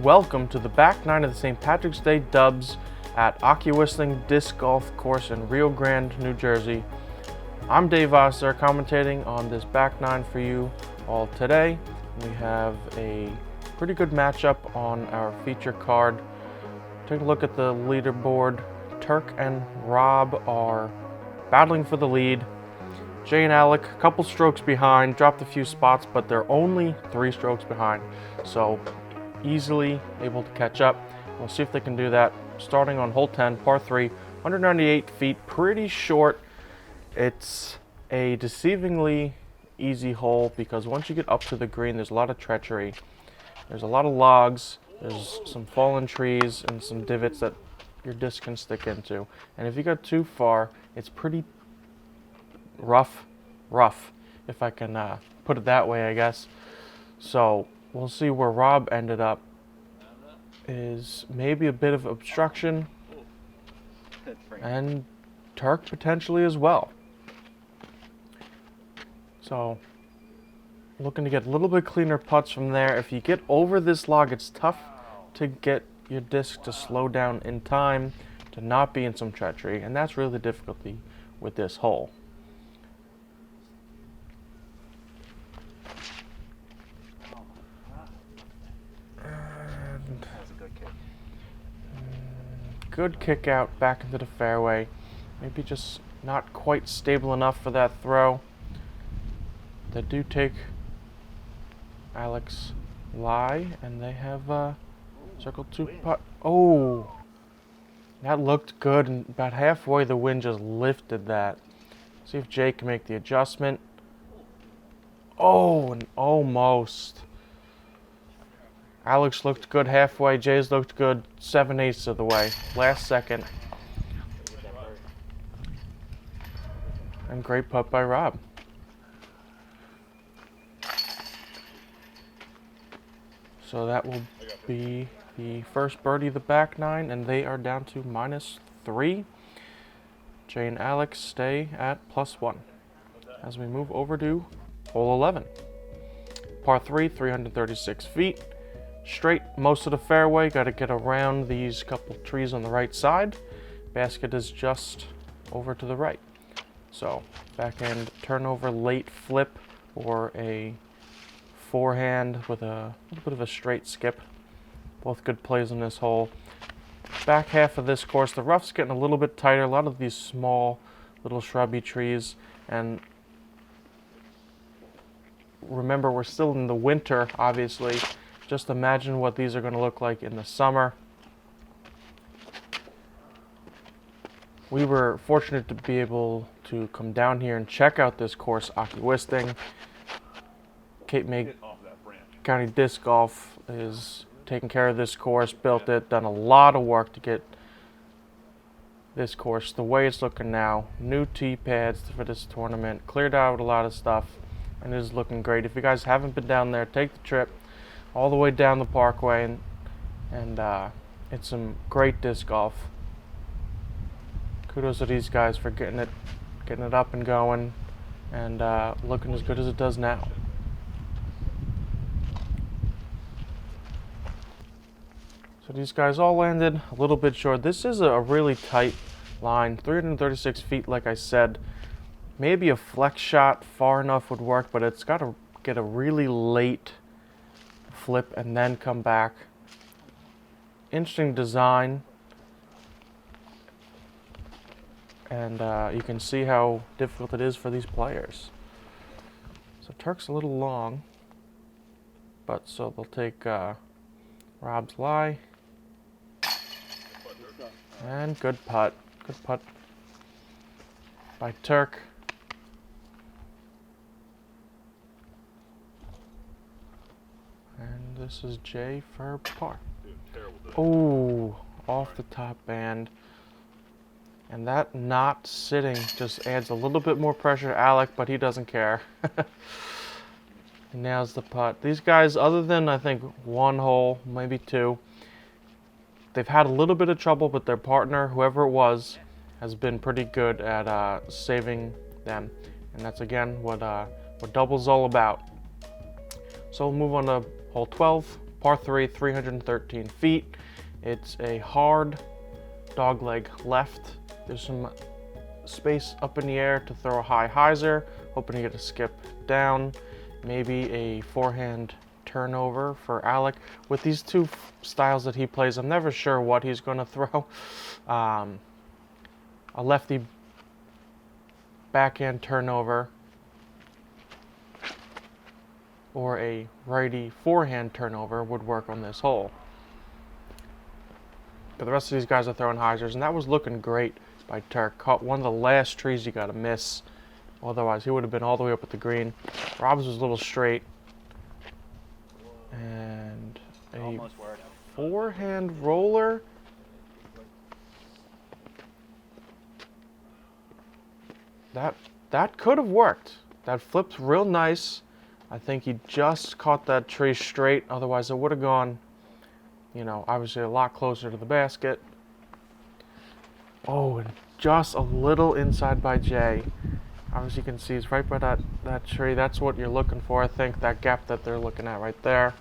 welcome to the back nine of the St. Patrick's Day Dubs at Ockie Wisting Disc Golf Course in Rio Grande, New Jersey. I'm Dave Oster, commentating on this back nine for you all today. We have a pretty good matchup on our feature card. Take a look at the leaderboard. Terk and Rob are battling for the lead. Jay and Alec, a couple strokes behind, dropped a few spots, but they're only 3 strokes behind. So easily able to catch up. We'll see if they can do that. Starting on hole 10, par 3, 198 feet, pretty short. It's a deceivingly easy hole because once you get up to the green, there's a lot of treachery. There's a lot of logs, there's some fallen trees and some divots that your disc can stick into. And if you go too far, it's pretty rough, if I can put it that way, I guess. So we'll see where Rob ended up. Is maybe a bit of obstruction, and Terk potentially as well. So looking to get a little bit cleaner putts from there. If you get over this log, it's tough to get your disc to slow down in time to not be in some treachery, and that's really the difficulty with this hole. Good kick out back into the fairway. Maybe just not quite stable enough for that throw. They do take Alec's lie, and they have circle 2 putt. Oh, that looked good, and about halfway the wind just lifted that. See if Jay can make the adjustment. Oh, and almost. Alex looked good halfway, Jay's looked good 7/8 of the way, last second. And great putt by Rob. So that will be the first birdie of the back nine, and they are down to -3. Jay and Alex stay at +1. As we move over to hole 11. Par 3, 336 feet. Straight most of the fairway, got to get around these couple trees on the right side. Basket is just over to the right. So backhand turnover, late flip, or a forehand with a little bit of a straight skip. Both good plays in this hole. Back half of this course, the rough's getting a little bit tighter. A lot of these small little shrubby trees, and remember we're still in the winter, obviously. Just imagine what these are going to look like in the summer. We were fortunate to be able to come down here and check out this course, Ockie Wisting. Cape May County Disc Golf is taking care of this course, built it, done a lot of work to get this course the way it's looking now. New tee pads for this tournament, cleared out a lot of stuff, and it is looking great. If you guys haven't been down there, take the trip all the way down the parkway, and it's some great disc golf. Kudos to these guys for getting it up and going, and looking as good as it does now. So these guys all landed a little bit short. This is a really tight line, 336 feet, like I said. Maybe a flex shot far enough would work, but it's got to get a really late flip and then come back. Interesting design, and you can see how difficult it is for these players. So Terk's a little long, but so they'll take Rob's lie, and good putt by Terk. And this is Jay for par. Oh, off the top band. And that not sitting just adds a little bit more pressure to Alec, but he doesn't care. He nails the putt. These guys, other than I think 1 hole, maybe 2, they've had a little bit of trouble, but their partner, whoever it was, has been pretty good at saving them. And that's again what double's all about. So we'll move on to hole 12, Par 3, 313 feet. It's a hard dogleg left. There's some space up in the air to throw a high hyzer, hoping to get a skip down, maybe a forehand turnover for Alec. With these two styles that he plays, I'm never sure what he's going to throw. A lefty backhand turnover or a righty forehand turnover would work on this hole. But the rest of these guys are throwing hyzers, and that was looking great by Terk. Caught one of the last trees you got to miss. Otherwise, he would have been all the way up at the green. Rob's was a little straight. And a forehand roller. That could have worked. That flipped real nice. I think he just caught that tree straight. Otherwise, it would have gone, you know, obviously a lot closer to the basket. Oh, and just a little inside by Jay. Obviously, you can see he's right by that tree. That's what you're looking for, I think, that gap that they're looking at right there.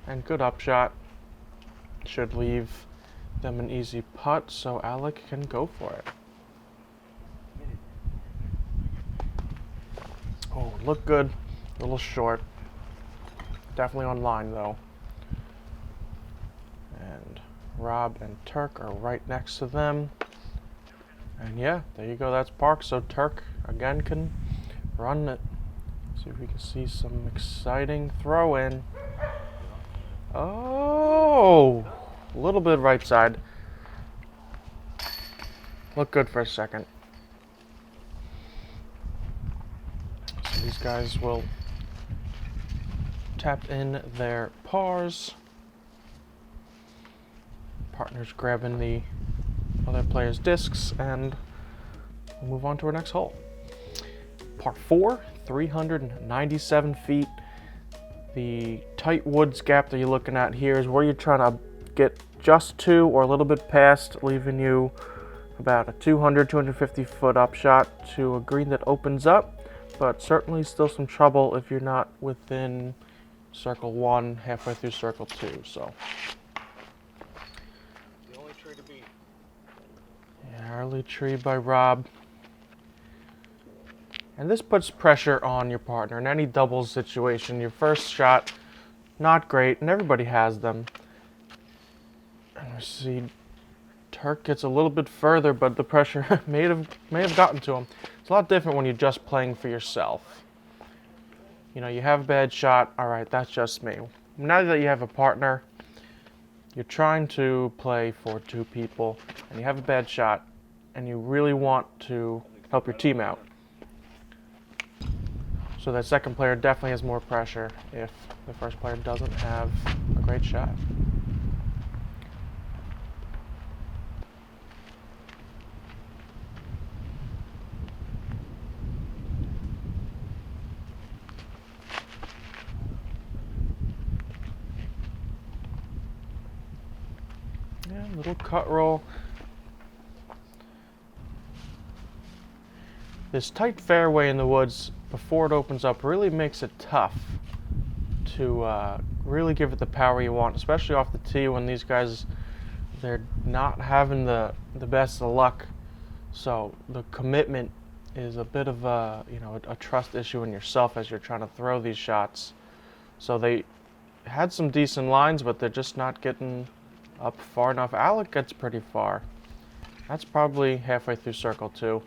And good upshot. Should leave them an easy putt, so Alec can go for it. Oh, look good. A little short. Definitely on line, though. And Rob and Terk are right next to them. And yeah, there you go. That's park. So Terk, again, can run it. See if we can see some exciting throw-in. Oh! A little bit right side. Looked good for a second. So these guys will tap in their pars. Partners grabbing the other player's discs, and we'll move on to our next hole. Par 4, 397 feet. The tight woods gap that you're looking at here is where you're trying to get just to or a little bit past, leaving you about a 200, 250 foot upshot to a green that opens up, but certainly still some trouble if you're not within circle 1, halfway through circle 2. So the only tree to beat. Yeah, early tree by Rob. And this puts pressure on your partner in any doubles situation. Your first shot, not great, and everybody has them. And we see Terk gets a little bit further, but the pressure may have gotten to him. It's a lot different when you're just playing for yourself. You know, you have a bad shot, all right, that's just me. Now that you have a partner, you're trying to play for two people, and you have a bad shot, and you really want to help your team out. So that second player definitely has more pressure if the first player doesn't have a great shot. Yeah, little cut roll. This tight fairway in the woods before it opens up really makes it tough to really give it the power you want, especially off the tee when these guys, they're not having the best of luck. So the commitment is a bit of a, you know, a trust issue in yourself as you're trying to throw these shots. So they had some decent lines, but they're just not getting up far enough. Alec gets pretty far. That's probably halfway through circle 2.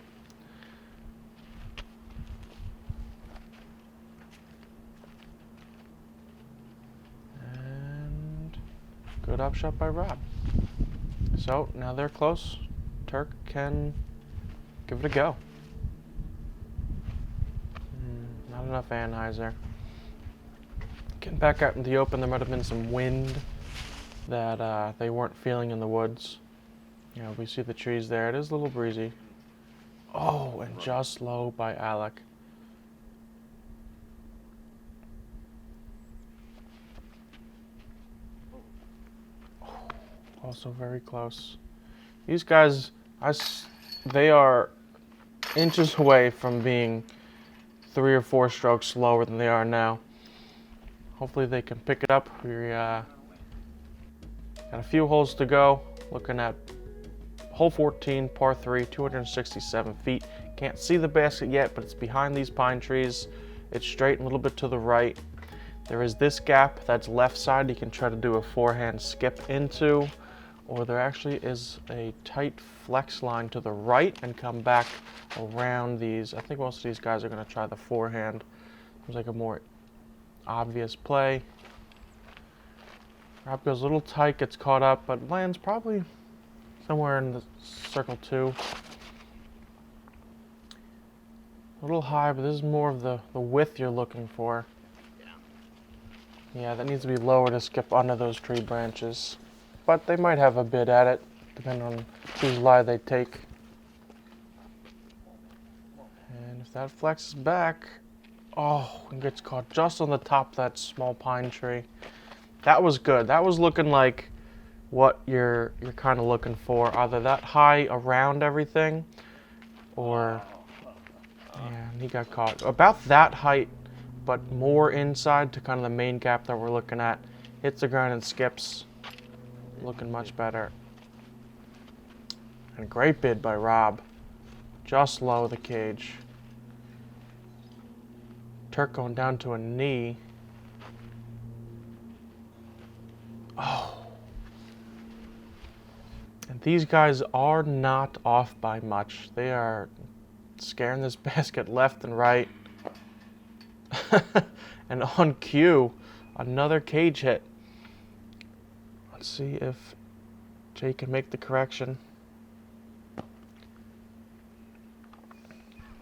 And good upshot by Rob. So now they're close. Terk can give it a go. Not enough Anheuser. Getting back out in the open, there might have been some wind that they weren't feeling in the woods. You know, we see the trees there. It is a little breezy. Oh, and just low by Alec. Also very close. These guys, they are inches away from being 3 or 4 strokes slower than they are now. Hopefully they can pick it up. We got a few holes to go. Looking at hole 14, par 3, 267 feet. Can't see the basket yet, but it's behind these pine trees. It's straight and a little bit to the right. There is this gap that's left side you can try to do a forehand skip into, or there actually is a tight flex line to the right and come back around these. I think most of these guys are going to try the forehand. Seems like a more obvious play. Rob goes a little tight, gets caught up, but lands probably somewhere in the circle 2. A little high, but this is more of the width you're looking for. Yeah, that needs to be lower to skip under those tree branches. But they might have a bid at it, depending on whose lie they take. And if that flexes back, oh, and gets caught just on the top of that small pine tree. That was good. That was looking like what you're kind of looking for. Either that high around everything, or yeah, he got caught. About that height, but more inside to kind of the main gap that we're looking at. Hits the ground and skips. Looking much better. And great bid by Rob. Just low the cage. Terk going down to a knee. Oh. And these guys are not off by much. They are scaring this basket left and right. And on cue, another cage hit. Let's see if Jay can make the correction. A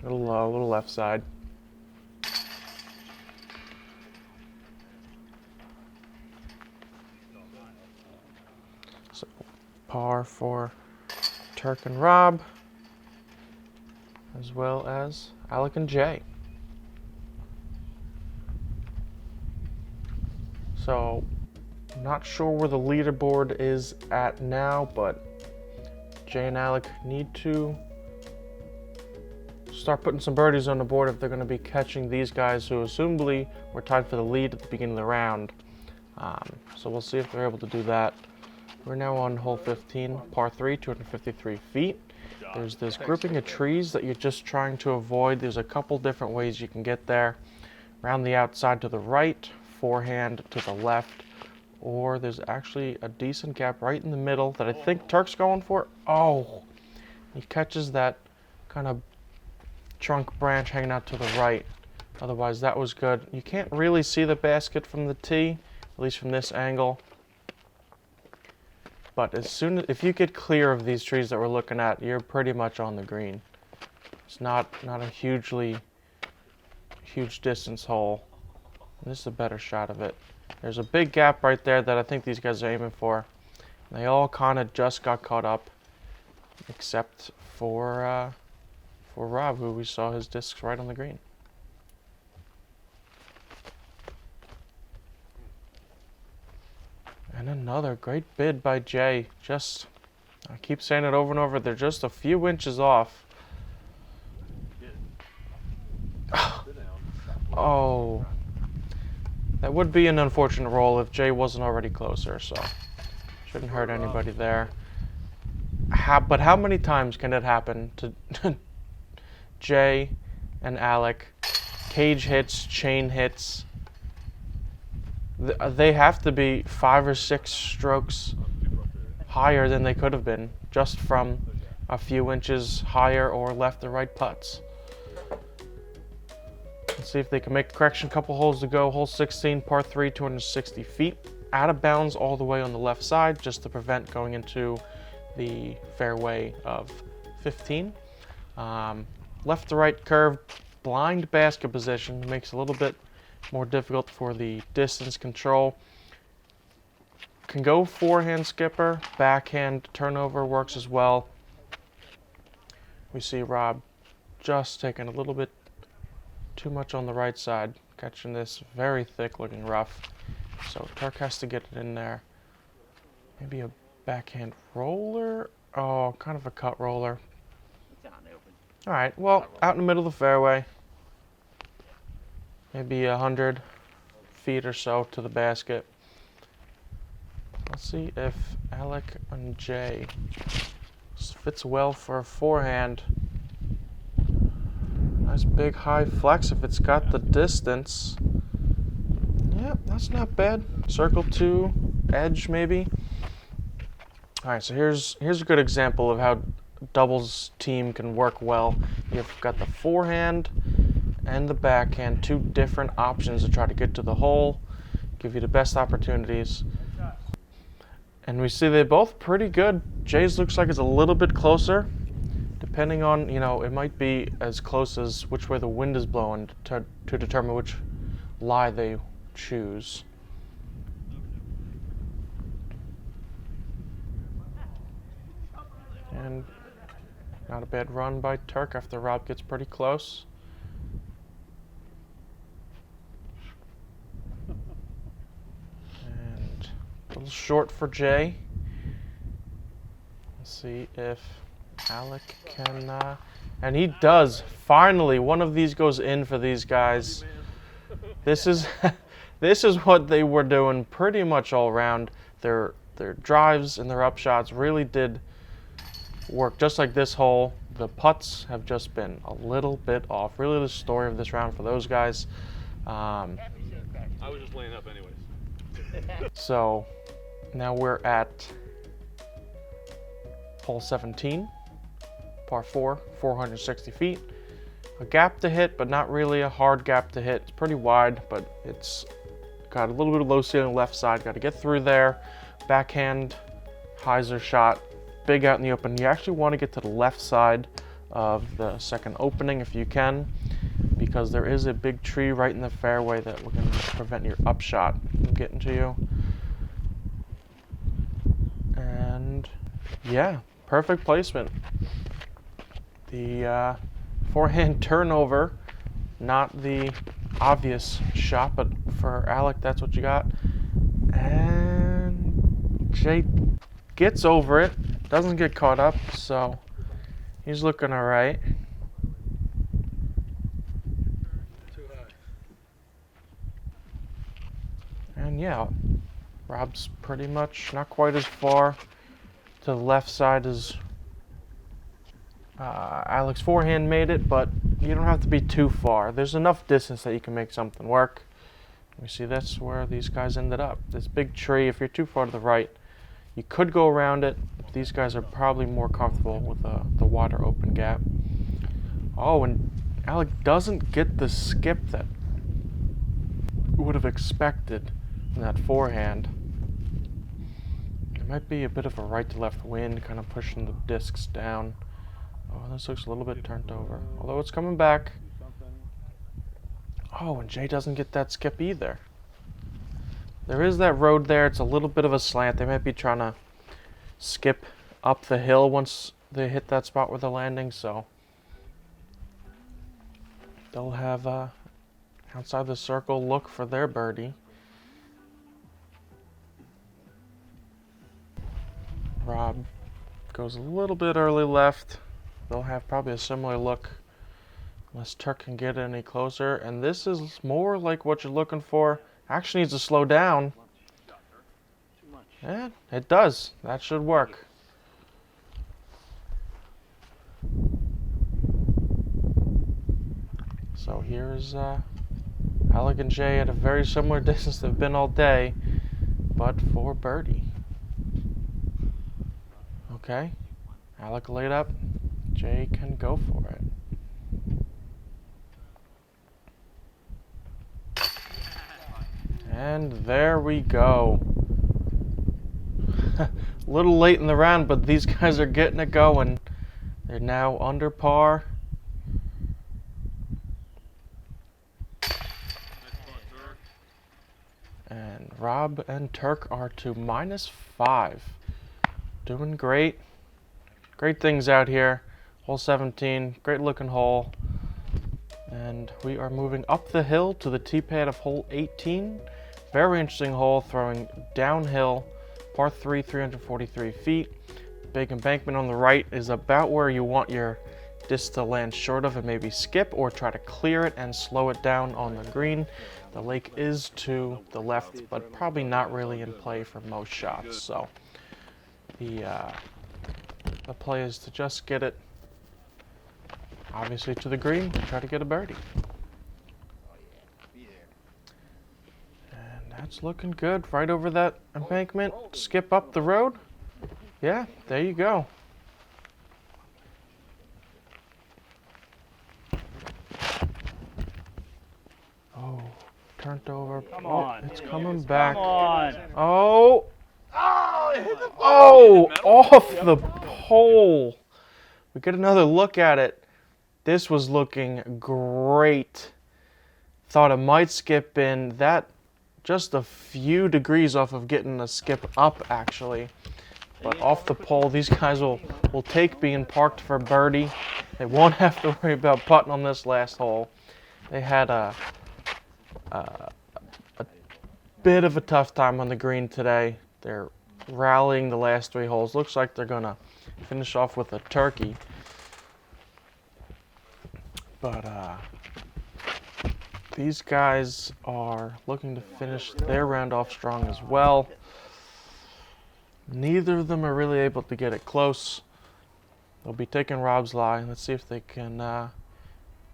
little low, a little left side. So par for Terk and Rob, as well as Alec and Jay. So, I'm not sure where the leaderboard is at now, but Jay and Alec need to start putting some birdies on the board if they're going to be catching these guys who assumably were tied for the lead at the beginning of the round. So we'll see if they're able to do that. We're now on hole 15, par 3, 253 feet. There's this grouping of trees that you're just trying to avoid. There's a couple different ways you can get there. Around the outside to the right, forehand to the left, or there's actually a decent gap right in the middle that I think Terk's going for. Oh, he catches that kind of trunk branch hanging out to the right. Otherwise, that was good. You can't really see the basket from the tee, at least from this angle. But if you get clear of these trees that we're looking at, you're pretty much on the green. It's not a huge distance hole. This is a better shot of it. There's a big gap right there that I think these guys are aiming for. They all kind of just got caught up, except for Rob, who we saw his discs right on the green. And another great bid by Jay. I keep saying it over and over, they're just a few inches off. Oh. That would be an unfortunate roll if Jay wasn't already closer, so shouldn't hurt anybody there. But how many times can it happen to Jay and Alec? Cage hits, chain hits. They have to be 5 or 6 strokes higher than they could have been, just from a few inches higher or left or right putts. Let's see if they can make the correction. Couple holes to go. Hole 16, par 3, 260 feet. Out of bounds all the way on the left side, just to prevent going into the fairway of 15. Left to right curve, blind basket position, makes it a little bit more difficult for the distance control. Can go forehand skipper, backhand turnover works as well. We see Rob just taking a little bit too much on the right side, catching this very thick looking rough. So Terk has to get it in there. Maybe a backhand roller. Oh, kind of a cut roller. All right, well, out in the middle of the fairway. Maybe 100 feet or so to the basket. Let's see if Alec and Jay fits well for a forehand. Nice big high flex if it's got the distance. Yeah, that's not bad. Circle 2, edge maybe. All right, so here's a good example of how doubles team can work well. You've got the forehand and the backhand, two different options to try to get to the hole, give you the best opportunities. And we see they're both pretty good. Jay's looks like it's a little bit closer, depending on, you know, it might be as close as which way the wind is blowing to determine which lie they choose. And not a bad run by Terk after Rob gets pretty close. And a little short for Jay. Let's see if Alec can, and he does. Finally, one of these goes in for these guys. This is this is what they were doing pretty much all around. Their drives and their upshots really did work, just like this hole. The putts have just been a little bit off. Really, the story of this round for those guys. I was just laying up anyways. So now we're at hole 17, par 4, 460 feet. A gap to hit, but not really a hard gap to hit. It's pretty wide, but it's got a little bit of low ceiling left side. Got to get through there. Backhand, hyzer shot, big out in the open. You actually want to get to the left side of the second opening if you can, because there is a big tree right in the fairway that will prevent your upshot from getting to you. And yeah, perfect placement. The forehand turnover, not the obvious shot, but for Alec, that's what you got. And Jay gets over it, doesn't get caught up, so he's looking all right. Too high. And yeah, Rob's pretty much not quite as far to the left side as Alec's forehand made it, but you don't have to be too far. There's enough distance that you can make something work. We see that's where these guys ended up. This big tree, if you're too far to the right, you could go around it. These guys are probably more comfortable with the wider open gap. Oh, and Alec doesn't get the skip that you would have expected from that forehand. It might be a bit of a right to left wind, kind of pushing the discs down. Oh, this looks a little bit turned over, although it's coming back. Oh, and Jay doesn't get that skip either. There is that road there. It's a little bit of a slant. They might be trying to skip up the hill once they hit that spot where they're landing, so they'll have outside the circle look for their birdie. Rob goes a little bit early left. They'll have probably a similar look unless Terk can get any closer. And this is more like what you're looking for. Actually needs to slow down. Yeah, it does. That should work. So here's Alec and Jay at a very similar distance they've been all day, but for birdie. Okay, Alec laid up. Jay can go for it. And there we go. A little late in the round, but these guys are getting it going. They're now under par. And Rob and Terk are to -5. Doing great. Great things out here. Hole 17, great looking hole. And we are moving up the hill to the tee pad of hole 18. Very interesting hole, throwing downhill, par 3, 343 feet. Big embankment on the right is about where you want your disc to land short of and maybe skip or try to clear it and slow it down on the green. The lake is to the left, but probably not really in play for most shots. So the play is to just get it, obviously, to the green and try to get a birdie. And that's looking good. Right over that embankment. Skip up the road. Yeah, there you go. Oh, turned over. Come on. It's coming back. Come on. Oh. Oh, off the pole. We get another look at it. This was looking great. Thought it might skip in. That just a few degrees off of getting a skip up, actually. But off the pole, these guys will take being parked for birdie. They won't have to worry about putting on this last hole. They had a bit of a tough time on the green today. They're rallying the last 3 holes. Looks like they're gonna finish off with a turkey. But these guys are looking to finish their round off strong as well. Neither of them are really able to get it close. They'll be taking Rob's lie. Let's see if they can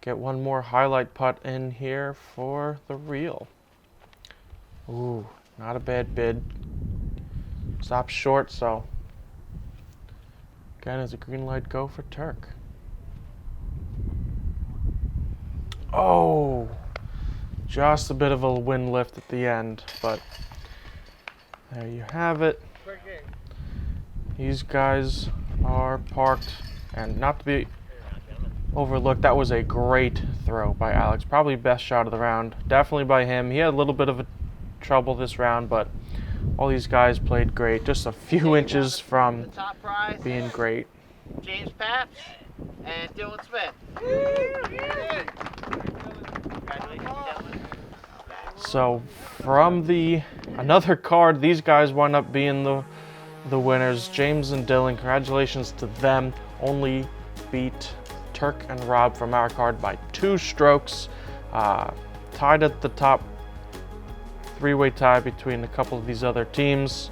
get one more highlight putt in here for the reel. Ooh, not a bad bid. Stops short, so again, is a green light go for Terk. Oh, just a bit of a wind lift at the end, but there you have it. These guys are parked, and not to be overlooked, that was a great throw by Alex. Probably best shot of the round. Definitely by him. He had a little bit of trouble this round, but all these guys played great. Just a few inches from being great. James Paps and Dylan Smith. So from another card, these guys wound up being the winners. James and Dylan, congratulations to them. Only beat Terk and Rob from our card by 2 strokes. Tied at the top, 3-way tie between a couple of these other teams.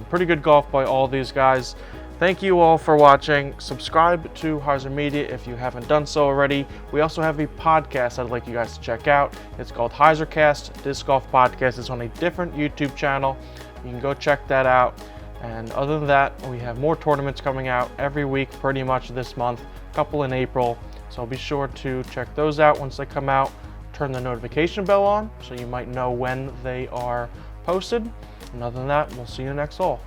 Pretty good golf by all these guys. Thank you all for watching. Subscribe to HyzerMedia if you haven't done so already. We also have a podcast I'd like you guys to check out. It's called HyzerCast Disc Golf Podcast. It's on a different YouTube channel. You can go check that out. And other than that, we have more tournaments coming out every week pretty much this month, a couple in April. So be sure to check those out once they come out. Turn the notification bell on so you might know when they are posted. And other than that, we'll see you next hole.